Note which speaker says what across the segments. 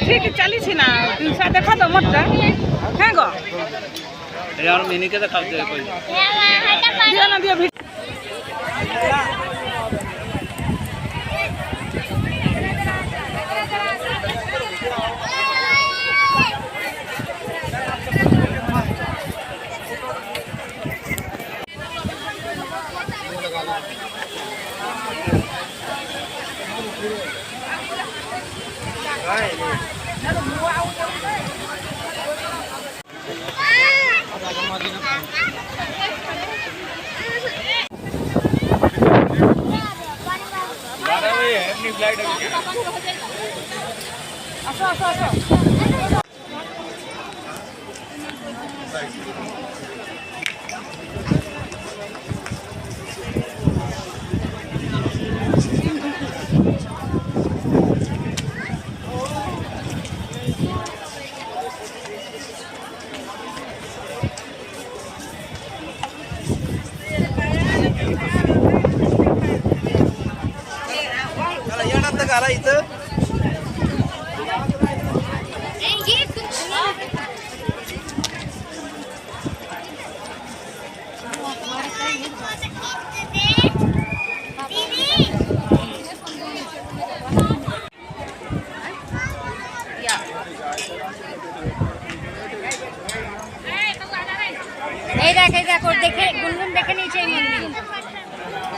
Speaker 1: ठीक चली ना देखा तो मोटा है गो
Speaker 2: यार मिनी के देखा दे कोई
Speaker 1: दिया ना दिया
Speaker 2: इथं
Speaker 3: देखो देखे गुनगुन देखे नीचे मंदिर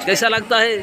Speaker 2: कैसा लगता है?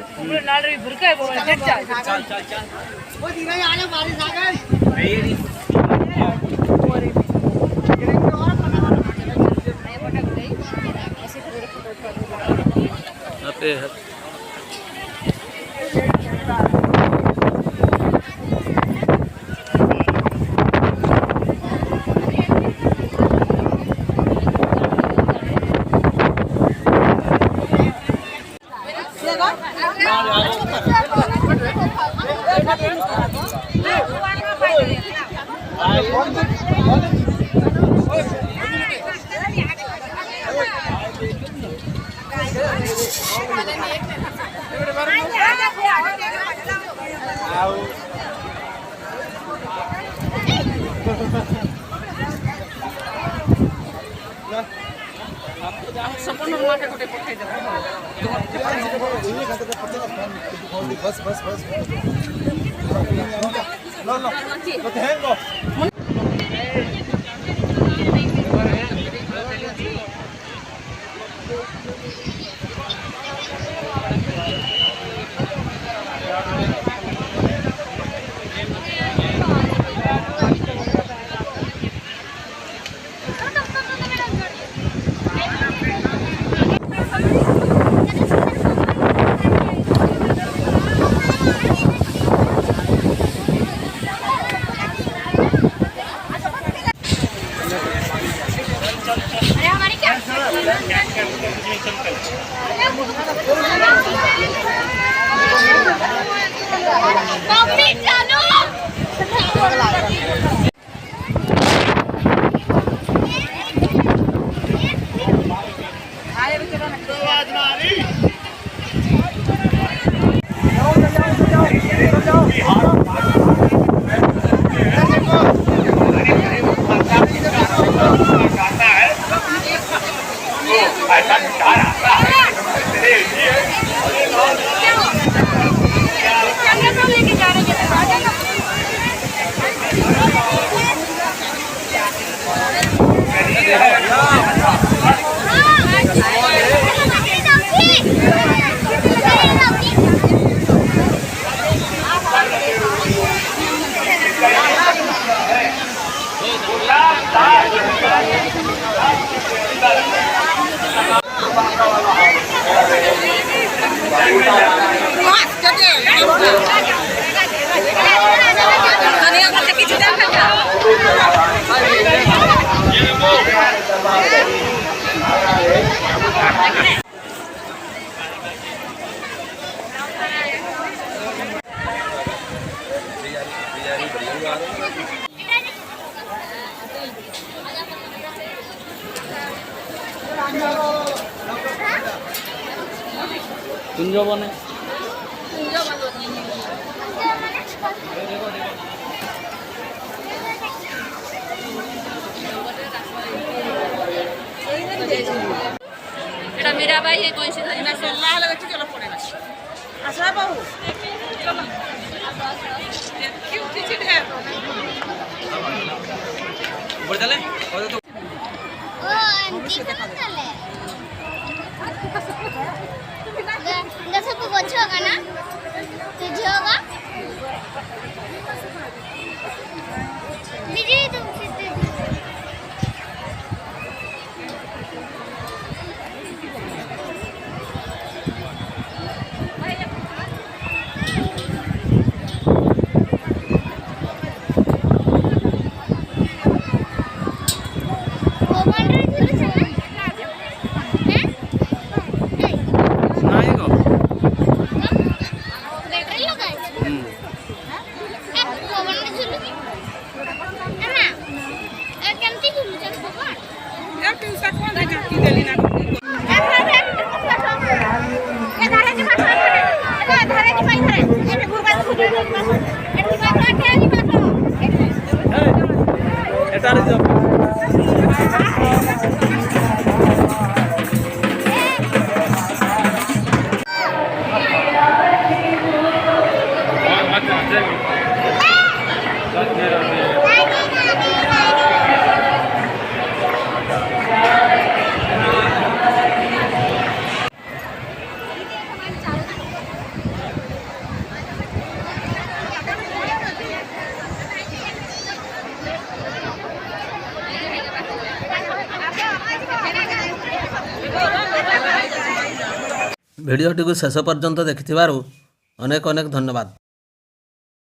Speaker 4: बस बस बस लो लो तो हैंगो
Speaker 2: कुंज बने
Speaker 3: এটা মীরাবাই এই কইছে
Speaker 1: না সল্লাহ হলে বেশি চলো পড়ে না আসা বাবু চলো কি উঠেছি রে
Speaker 2: ऊपर चले और तो
Speaker 3: ও আন্টি চলে जैसे को बच्चा होगा ना तुझे होगा दीदी तुम सीधे
Speaker 2: नहीं गो
Speaker 3: बैटरी लगाए एक भवन में झूलू है ना एक केमती झूलू चल भगवान
Speaker 1: एक ट्यूशन कौन है की देली ना
Speaker 3: ये धारे की बात है धारे की बात है ये गुरबा झूलू ये की बात है क्या की बात है
Speaker 2: एटा रे जो भिडियोटी को शेष पर्यंत देखिथिबारु अनेक अनेक धन्यवाद।